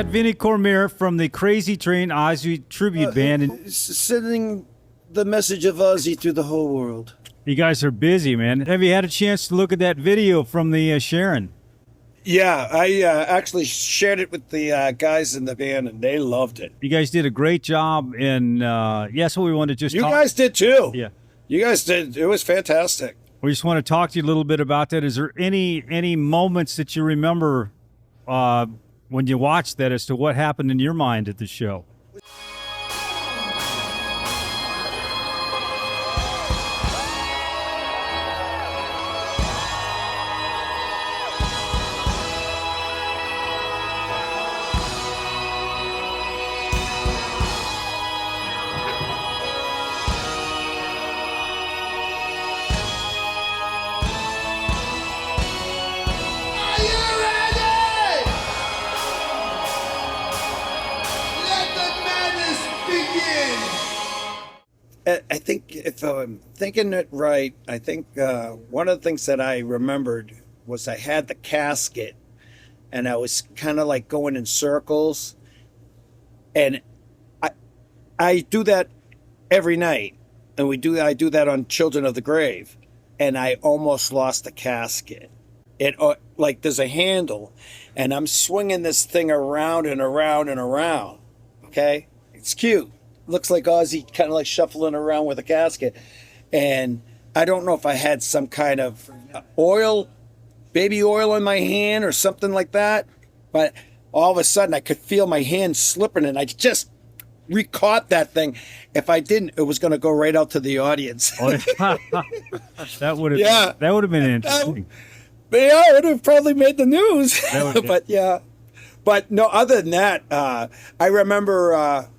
got Vinny Cormier from the Crazy Train Ozzy Tribute Band. And sending the message of Ozzy to the whole world. you guys are busy, man. Have you had a chance to look at that video from the Sharon? Yeah, I actually shared it with the guys in the band, and they loved it. You guys did a great job, and yes, we want to just You talk. guys did too. Yeah. You guys did. It was fantastic. We just want to talk to you a little bit about that. Is there any moments that you remember when you watched that as to what happened in your mind at the show? I think if I'm thinking it right, I think one of the things that I remembered was I had the casket and I was kind of like going in circles. And I do that every night. And I do that on Children of the Grave. And I almost lost the casket. It like there's a handle and I'm swinging this thing around and around and around. Okay? It's cute. Looks like Ozzy kind of like shuffling around with a casket. And I don't know if I had some kind of baby oil in my hand or something like that. But all of a sudden I could feel my hand slipping and I just re-caught that thing. If I didn't, it was going to go right out to the audience. That would have been interesting. Yeah, it would have probably made the news. But yeah. But no, other than that, I remember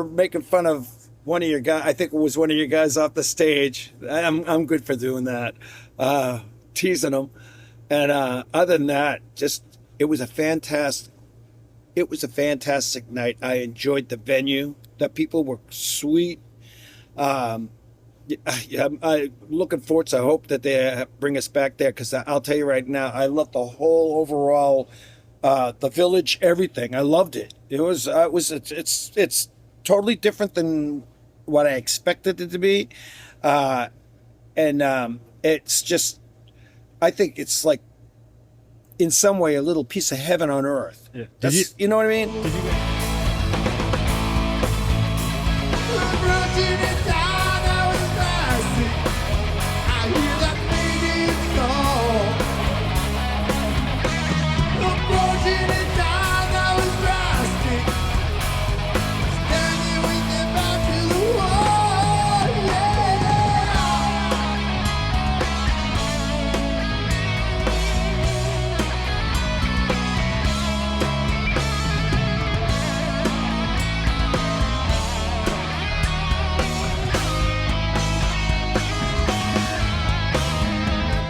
making fun of one of your guys. I think it was one of your guys off the stage. I'm good for doing that, teasing them. And other than that, it was a fantastic night. I enjoyed the venue. The people were sweet. I'm looking forward to. I hope that they bring us back there because I'll tell you right now, I love the whole overall, the village, everything. I loved it. It's totally different than what I expected it to be, and it's just, I think it's like, in some way, a little piece of heaven on earth. Yeah. You know what I mean?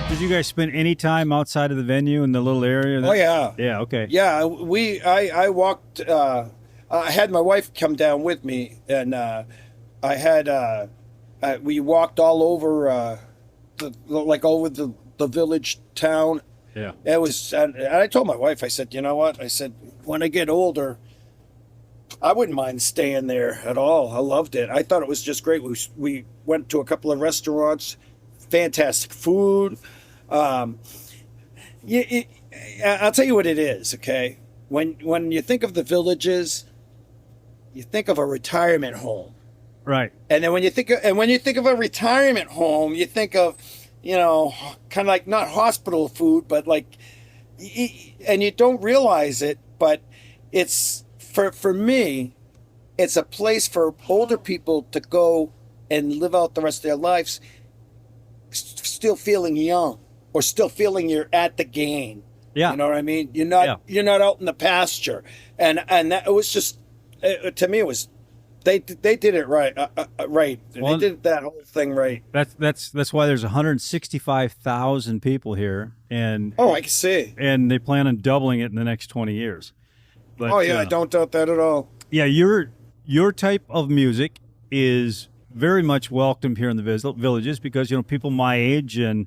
Did you guys spend any time outside of the venue in the little area? Oh yeah. Yeah. Okay. Yeah, I walked. I had my wife come down with me, and we walked all over, over the village town. Yeah. It was, and I told my wife, I said, you know what? I said, when I get older, I wouldn't mind staying there at all. I loved it. I thought it was just great. We went to a couple of restaurants, fantastic food. I'll tell you what it is, okay? When you think of the villages, you think of a retirement home. Right. And then when you think of a retirement home, you think of, kind of like not hospital food, but like, and you don't realize it, but it's, for me, it's a place for older people to go and live out the rest of their lives still feeling young, or still feeling you're at the game. Yeah. You know what I mean? You're not out in the pasture. And that, it was just, to me, it was, they did it right. Right. Well, they did that whole thing right. That's why there's 165,000 people here. And I can see. And they plan on doubling it in the next 20 years. But, I don't doubt that at all. Yeah, your type of music is very much welcomed here in the villages because, people my age and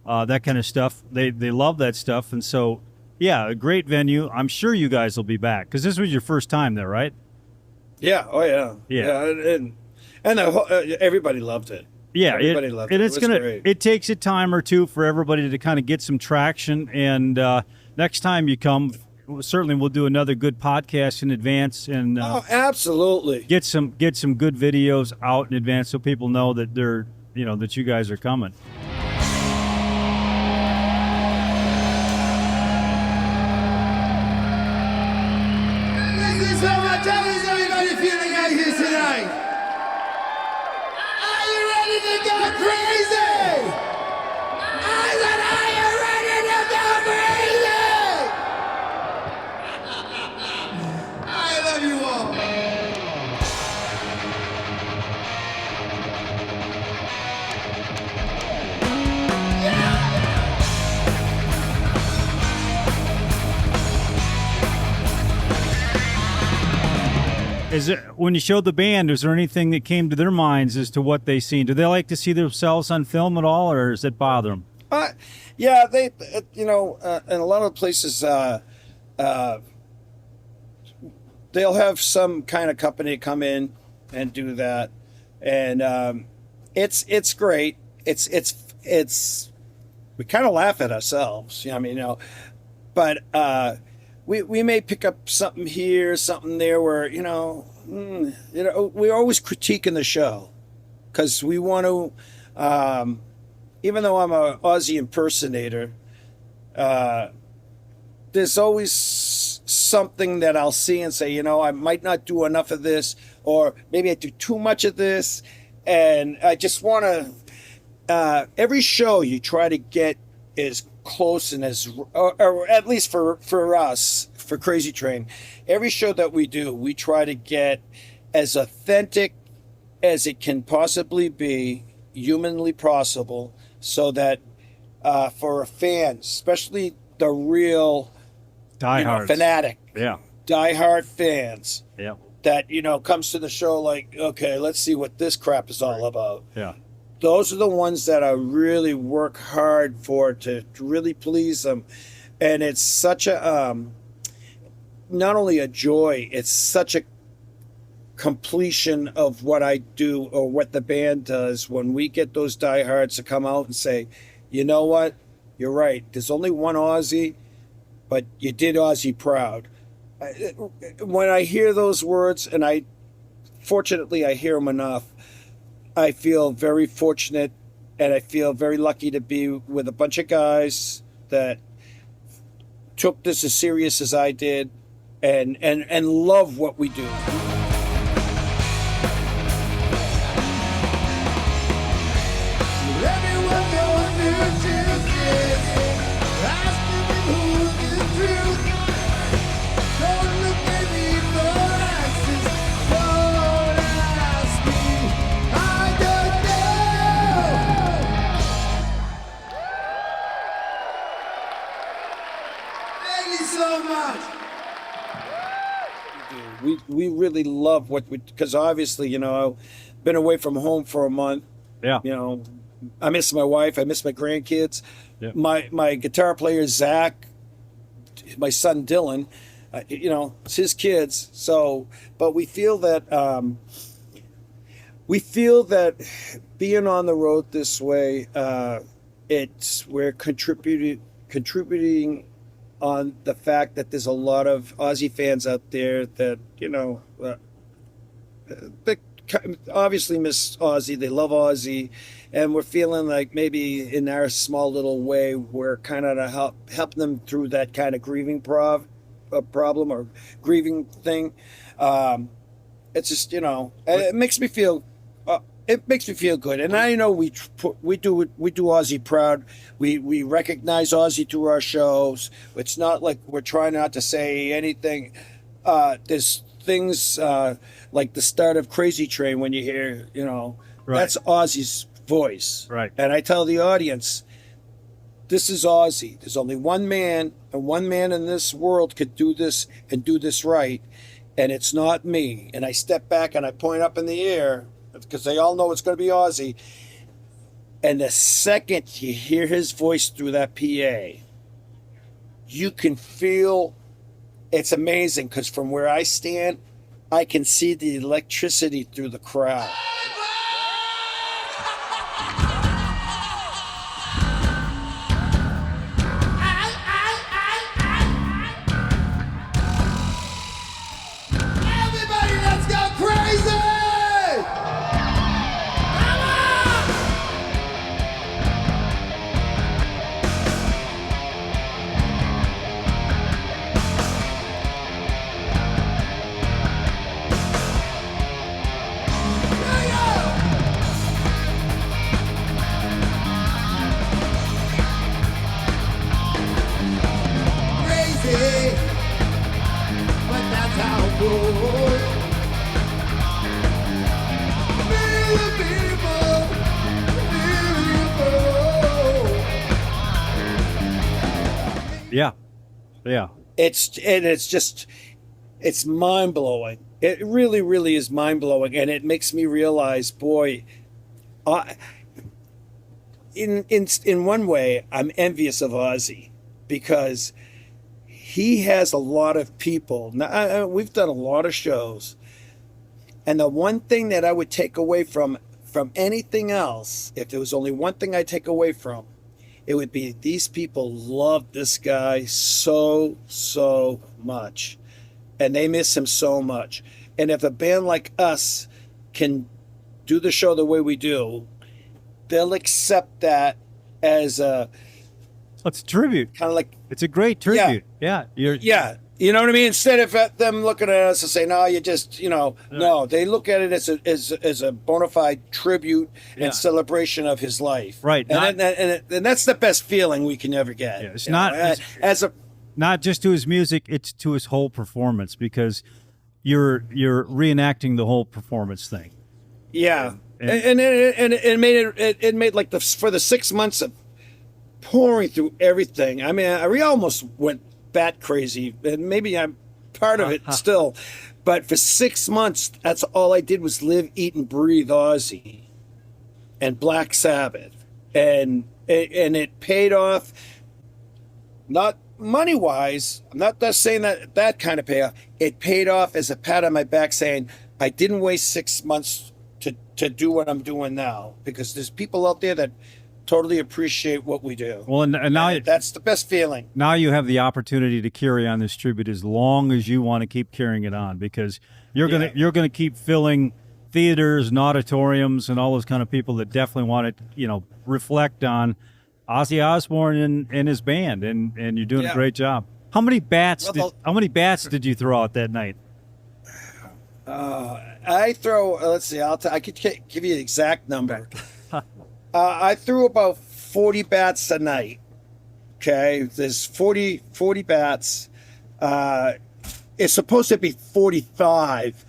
that kind of stuff, they love that stuff. And so, Yeah, a great venue. I'm sure you guys will be back because this was your first time there, right? Yeah. Oh yeah. Yeah. And the whole, everybody loved it. Yeah, Everybody loved it. and It it's was gonna. great. It takes a time or two for everybody to kind of get some traction. And next time you come, certainly we'll do another good podcast in advance and Oh, absolutely. get some good videos out in advance so people know that that you guys are coming. Thank you so much. How is everybody feeling out here tonight? Are you ready to go crazy? I said, are you ready to go crazy? I love you all. Is it when you showed the band? Is there anything that came to their minds as to what they seen? Do they like to see themselves on film at all, or does it bother them? Yeah, they, in a lot of places, they'll have some kind of company come in and do that, and it's great. It's we kind of laugh at ourselves. But we may pick up something here, something there, where we're always critiquing the show because we want to. Even though I'm a Ozzy impersonator, there's always something that I'll see and say, I might not do enough of this, or maybe I do too much of this, and I just want to. Every show you try to get as close and or at least for us, for Crazy Train, every show that we do, we try to get as authentic as it can possibly be, humanly possible, so that for a fan, especially the real Diehards. fanatic, Yeah. diehard fans, Yeah. that comes to the show like, okay, let's see what this crap is all about. Yeah. Those are the ones that I really work hard for to really please them, and it's such a not only a joy, it's such a completion of what I do or what the band does when we get those diehards to come out and say, you know what, you're right. There's only one Ozzy, but you did Ozzy proud. When I hear those words, and fortunately I hear them enough, I feel very fortunate, and I feel very lucky to be with a bunch of guys that took this as serious as I did, and love what we do. Everyone knows the truth is, asking me who's the truth. Don't look at me for answers. Don't ask me. I don't know. Thank you so much. We really love what we, because obviously, I've been away from home for a month. Yeah. I miss my wife. I miss my grandkids. Yeah. My guitar player, Zakk, my son, Dylan, it's his kids. So, but we feel that being on the road this way, we're contributing on the fact that there's a lot of Ozzy fans out there that, they obviously miss Ozzy. They love Ozzy. And we're feeling like maybe in our small little way, we're kind of helping them through that kind of grieving problem or grieving thing. It's just, it makes me feel good. And I know we do Ozzy proud. We recognize Ozzy through our shows. It's not like we're trying not to say anything. There's things like the start of Crazy Train when you hear, Right. That's Ozzy's voice. Right. And I tell the audience, this is Ozzy. There's only one man, and one man in this world could do this and do this right, and it's not me. And I step back and I point up in the air because they all know it's going to be Ozzy. And the second you hear his voice through that PA, you can feel. It's amazing because from where I stand, I can see the electricity through the crowd. Everybody, let's go crazy! Come on! Crazy, but that's how it goes. Yeah. Yeah. It's mind blowing. It really, really is mind blowing, and it makes me realize, boy, in one way, I'm envious of Ozzy because he has a lot of people. Now, we've done a lot of shows, and the one thing that I would take away from anything else, if there was only one thing I'd take away from, it would be these people love this guy so much, and they miss him so much. And if a band like us can do the show the way we do, they'll accept that as a It's a tribute. kind of like, It's a great tribute. Yeah. yeah, you know what I mean? Instead of them looking at us and saying, no, you just, no, they look at it as a bona fide tribute Yeah. and celebration of his life. Right. And that's the best feeling we can ever get. Yeah, it's you not- know? As a, Not just to his music, it's to his whole performance because you're reenacting the whole performance thing. yeah. And it made like for the 6 months of pouring through everything. I mean, we almost went bat crazy, and maybe I'm part of it still. But for 6 months, that's all I did was live, eat, and breathe Ozzy and Black Sabbath, and it paid off. Not money wise. I'm not just saying that kind of payoff. It paid off as a pat on my back, saying I didn't waste 6 months to do what I'm doing now, because there's people out there that totally appreciate what we do. Well, and now That's the best feeling. now you have the opportunity to carry on this tribute as long as you want to keep carrying it on, because you're gonna keep filling theaters and auditoriums and all those kind of people that definitely want to reflect on Ozzy Osbourne and his band, and you're doing a Yeah. great job. How many bats Well, how many bats did you throw out that night? I throw. Let's see. I could give you the exact number. I threw about 40 bats a night. Okay, there's 40 bats. It's supposed to be 45,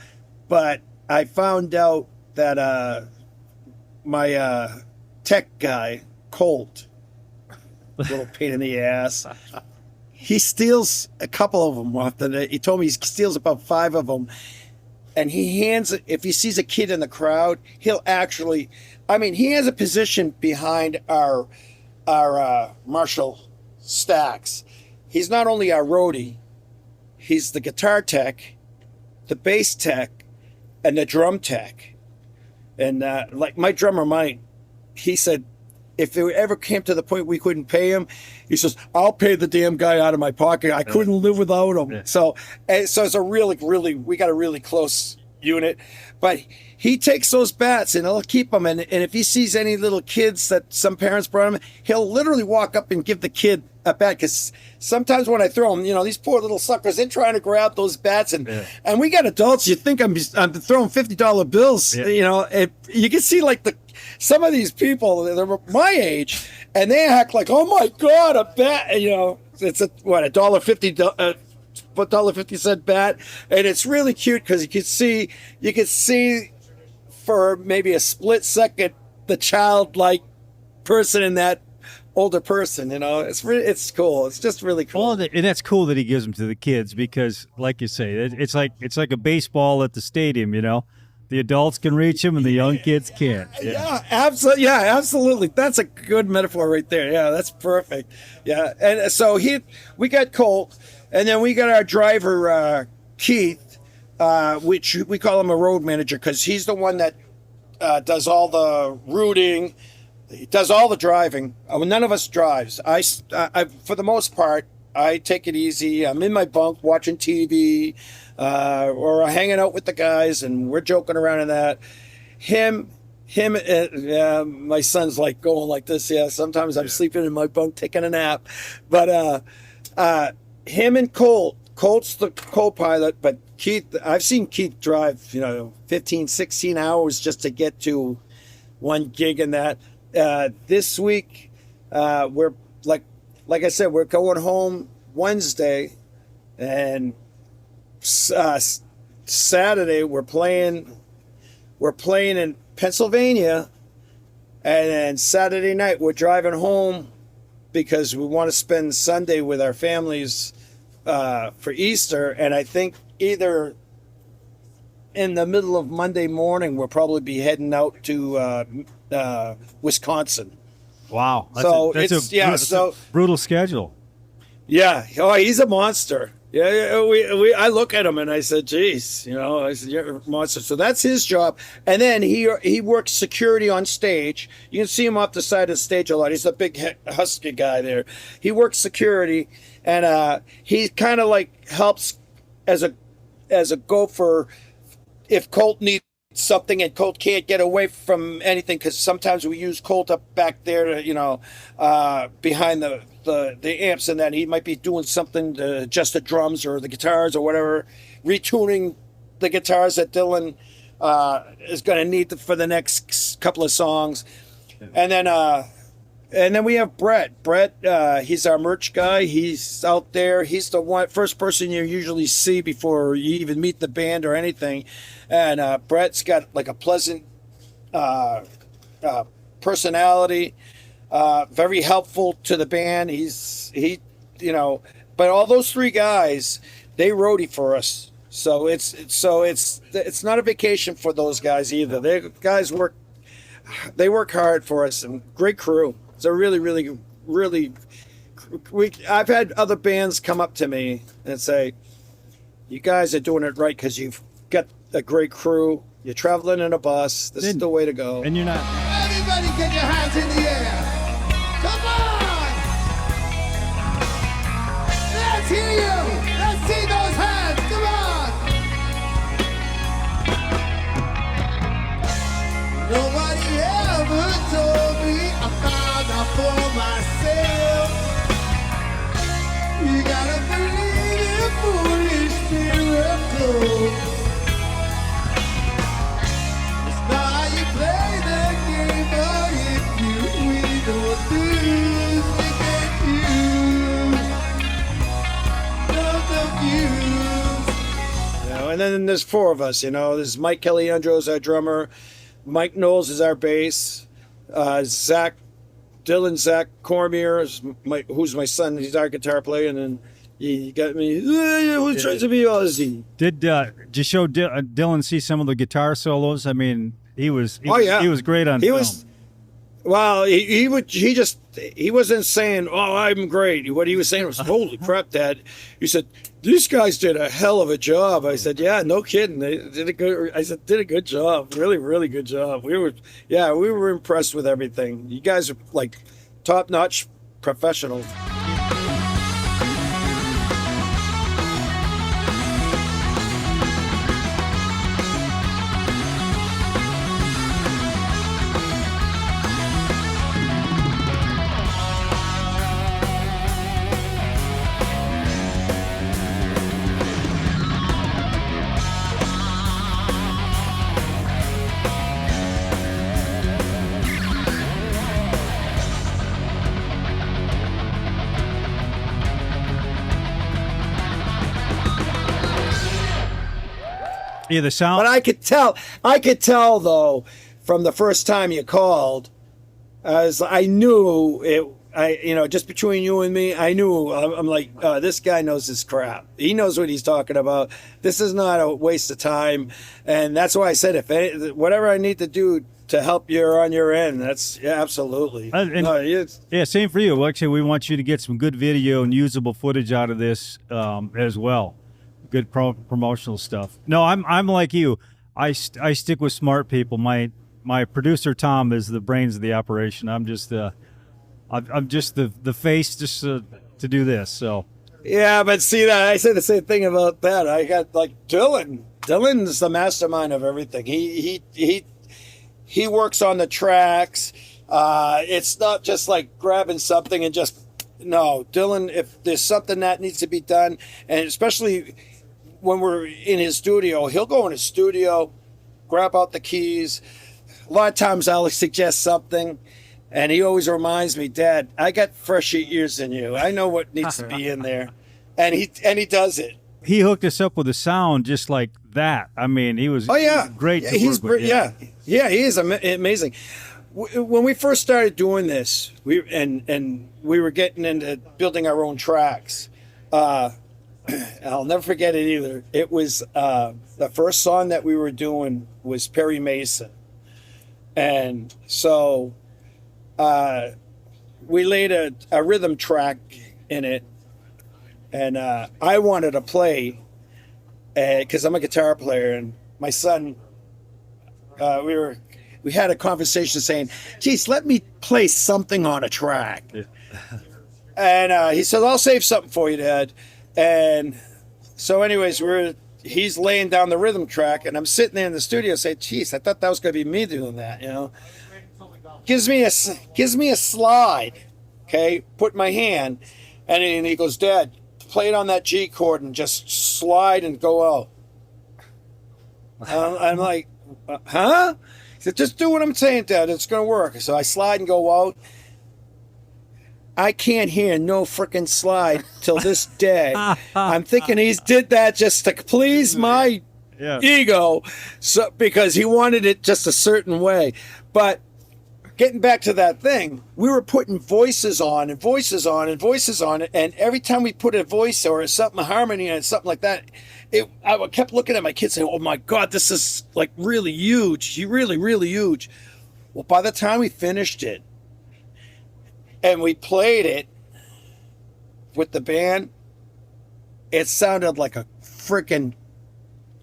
but I found out that my tech guy, Colt, little pain in the ass, he steals a couple of them off the night. He told me he steals about 5 of them. And he hands it, if he sees a kid in the crowd, he'll actually, he has a position behind our Marshall stacks. He's not only our roadie, he's the guitar tech, the bass tech, and the drum tech. And like my drummer, Mike, he said, if it ever came to the point we couldn't pay him, he says, I'll pay the damn guy out of my pocket. I couldn't live without him. Yeah. So it's a really, we got a really close unit. But he takes those bats and he'll keep them. And if he sees any little kids that some parents brought him, he'll literally walk up and give the kid a bat. Because sometimes when I throw them, these poor little suckers, they're trying to grab those bats. And we got adults, you think I'm throwing $50 bills. Yeah. You can see like some of these people, they're my age, and they act like, oh my God, a bat, it's $1.50 bat, and it's really cute because you can see for maybe a split second the childlike person in that older person. It's cool. It's just really cool. Well, and that's cool that he gives them to the kids because, like you say, it's like a baseball at the stadium. The adults can reach him and the young kids can't. Yeah, absolutely. Yeah, absolutely. That's a good metaphor right there. Yeah, that's perfect. Yeah, and so we got Colt, and then we got our driver Keith, which we call him a road manager because he's the one that does all the routing. He does all the driving. None of us drives. I, for the most part, I take it easy. I'm in my bunk watching TV, or hanging out with the guys, and we're joking around in that. My son's like going like this. Yeah, sometimes I'm sleeping in my bunk taking a nap, but him and Colt's the co-pilot, but Keith, I've seen Keith drive 15, 16 hours just to get to one gig. And that this week we're like I said, we're going home Wednesday, and Saturday we're playing in Pennsylvania, and then Saturday night we're driving home because we want to spend Sunday with our families for Easter. And I think either in the middle of Monday morning we'll probably be heading out to Wisconsin. Wow. That's a brutal schedule. Yeah. Oh, he's a monster. Yeah. I look at him and I said, geez, I said, you're a monster. So that's his job. And then he works security on stage. You can see him off the side of the stage a lot. He's a big husky guy there. He works security, and he kind of like helps as a gopher if Colt needs something and Colt can't get away from anything, because sometimes we use Colt up back there to behind the amps, and then he might be doing something to adjust the drums or the guitars or whatever, retuning the guitars that Dylan is going to need for the next couple of songs. And then we have Brett. He's our merch guy. He's out there. He's the first person you usually see before you even meet the band or anything. And Brett's got like a pleasant personality, very helpful to the band. But all those three guys, they roadie for us. So it's not a vacation for those guys either. They work hard for us, and great crew. It's a really, really, really. I've had other bands come up to me and say, "You guys are doing it right because you've got a great crew. You're traveling in a bus. This is the way to go." And you're not. Everybody get your hands in the air. Come on! Let's hear you. Let's see those hands. Come on! Nobody ever told me I found out for myself. You gotta believe in foolish miracles. It's not how you play the game, but if you win or lose, you get used. Don't confuse. And then there's four of us. There's Mike Caliandro's our drummer, Mike Knowles is our bass, Zakk Cormier is who's my son. He's our guitar player, and then you got me. Who tries to be Ozzy? Did you show Dylan see some of the guitar solos? I mean, he was great on film. Well, he wasn't saying, "Oh, I'm great." What he was saying was, "Holy crap, Dad!" He said, "These guys did a hell of a job." I said, "Yeah, no kidding. They did a good." I said, "Did a good job. Really, really good job." We were impressed with everything. You guys are like top-notch professionals. Yeah, the sound. But I could tell though, from the first time you called, I knew just between you and me, I knew. I'm like, this guy knows his crap. He knows what he's talking about. This is not a waste of time, and that's why I said, whatever I need to do to help you on your end, that's absolutely. Yeah, same for you. Well, actually, we want you to get some good video and usable footage out of this as well. Good promotional stuff. No, I'm like you. I stick with smart people. My producer Tom is the brains of the operation. I'm just I'm just the face just to do this. So yeah, but see that I say the same thing about that. I got like Dylan. Dylan's the mastermind of everything. He works on the tracks. It's not just like grabbing something and just no. Dylan, if there's something that needs to be done, and especially when we're in his studio, he'll go in his studio, grab out the keys. A lot of times I'll suggest something, and he always reminds me, Dad, I got fresher ears than you. I know what needs to be in there. And he does it. He hooked us up with a sound just like that. I mean, he was great to work with. Yeah, he is amazing. When we first started doing this, we were getting into building our own tracks. I'll never forget it either. It was the first song that we were doing was Perry Mason. And so we laid a rhythm track in it, and I wanted to play because I'm a guitar player, and my son, we had a conversation saying, geez, let me play something on a track. Yeah. And he said, I'll save something for you, Dad. And so anyways, he's laying down the rhythm track, and I'm sitting there in the studio saying, geez, I thought that was going to be me doing that, Gives me a slide, okay, put my hand, and he goes, Dad, play it on that G chord and just slide and go out. I'm like, huh? He said, just do what I'm saying, Dad, it's going to work. So I slide and go out. I can't hear no frickin' slide till this day. I'm thinking he did that just to please my ego, so because he wanted it just a certain way. But getting back to that thing, we were putting voices on and voices on and voices on it, and every time we put a voice or something, a harmony or something like that, I kept looking at my kids saying, oh my God, this is like really huge, really, really huge. Well, by the time we finished it, and we played it with the band, it sounded like a freaking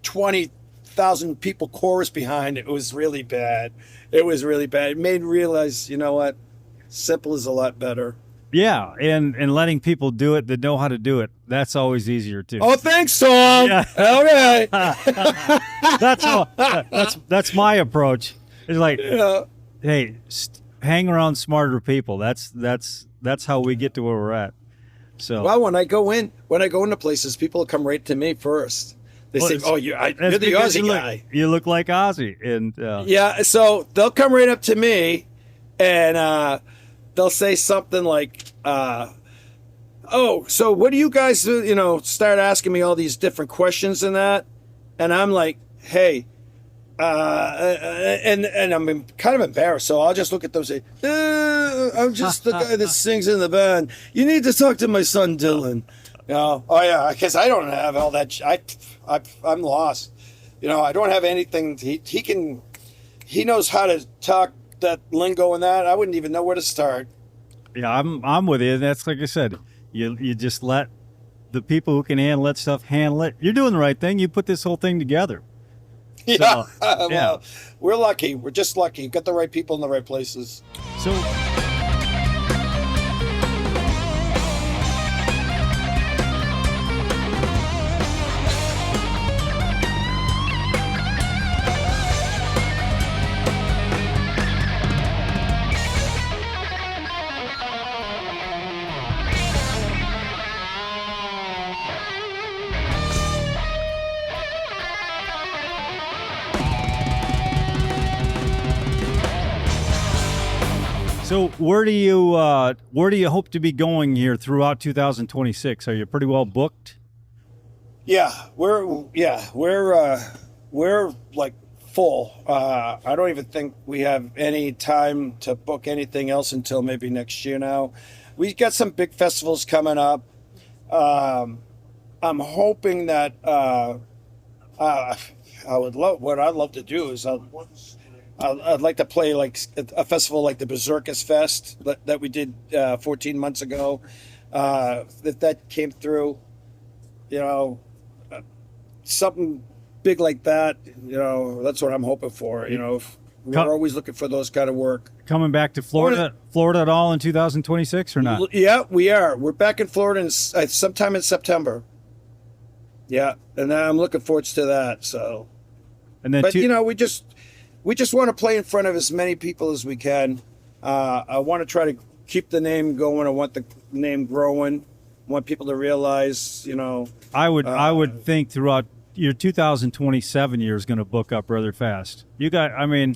20,000 people chorus behind it. It was really bad. It was really bad. It made me realize, you know what? Simple is a lot better. Yeah, and letting people do it that know how to do it. That's always easier too. Oh, thanks, Tom. Yeah. Okay. That's my approach. It's like, hey, hang around smarter people. That's how we get to where we're at. So well, when I go into places, people come right to me first. They say, "Oh, you're the Ozzy guy. You look like Ozzy." And yeah, so they'll come right up to me, and they'll say something like, "Oh, so what do you guys do?" Start asking me all these different questions and that, and I'm like, "Hey." And I'm kind of embarrassed, so I'll just look at them and say, I'm just the guy that sings in the band. You need to talk to my son, Dylan. Oh yeah, because I don't have all that. I'm lost. I don't have anything. He knows how to talk that lingo and that. I wouldn't even know where to start. Yeah, I'm with you. That's like I said, you just let the people who can handle that stuff handle it. You're doing the right thing. You put this whole thing together. Yeah, well, we're lucky. We're just lucky. Got the right people in the right places. So, So where do you hope to be going here throughout 2026? Are you pretty well booked? Yeah, we're like full. I don't even think we have any time to book anything else until maybe next year now. We got some big festivals coming up. I'm hoping that what I'd love to do is I'd like to play like a festival like the Berserkers Fest that we did 14 months ago. If that came through, you know, something big like that, you know, that's what I'm hoping for. You know, we're always looking for those kind of work. Coming back to Florida at all in 2026 or not? Yeah, we are. We're back in Florida sometime in September. Yeah, and I'm looking forward to that. So, And then but you know, we just want to play in front of as many people as we can. I want to try to keep the name going. I want the name growing. I want people to realize, you know. I would think throughout your 2027 year is going to book up rather fast. I mean,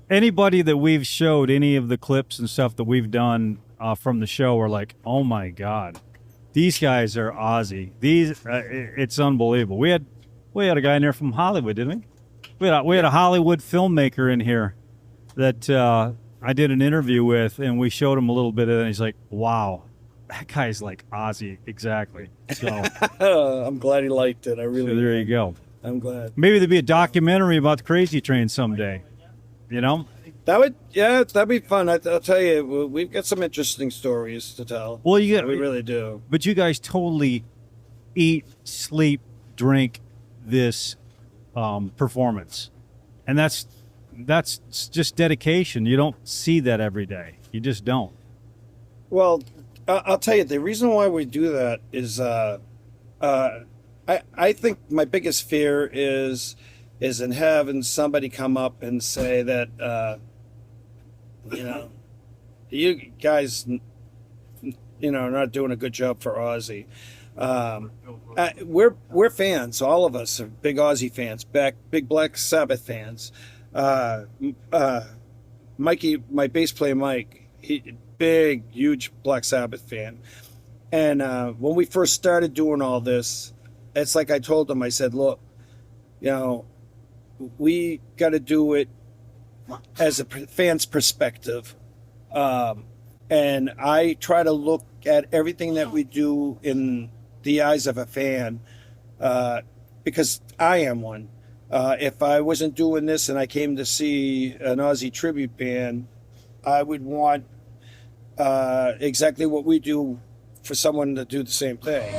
anybody that we've showed any of the clips and stuff that we've done from the show are like, oh my God, these guys are Ozzy. It's unbelievable. We had a guy in there from Hollywood, didn't we? We had a Hollywood filmmaker in here that I did an interview with, and we showed him a little bit of it, and he's like, wow, that guy's like Ozzy, exactly. So I'm glad he liked it. I really. So there you go. I'm glad. Maybe there'd be a documentary about the Crazy Train someday. You know? That'd be fun. I'll tell you, we've got some interesting stories to tell. Well, we really do. But you guys totally eat, sleep, drink this performance, and that's just dedication. You don't see that every day. You just don't. Well, I'll tell you, the reason why we do that is I think my biggest fear is in having somebody come up and say that you know, you guys, you know, are not doing a good job for Ozzy. We're fans. All of us are big Ozzy fans, big Black Sabbath fans. Mikey, my bass player Mike, big, huge Black Sabbath fan. And when we first started doing all this, it's like I told him, I said, look, you know, we got to do it as a fan's perspective. And I try to look at everything that we do in the eyes of a fan, because I am one. If I wasn't doing this and I came to see an Ozzy tribute band, I would want exactly what we do for someone to do the same thing.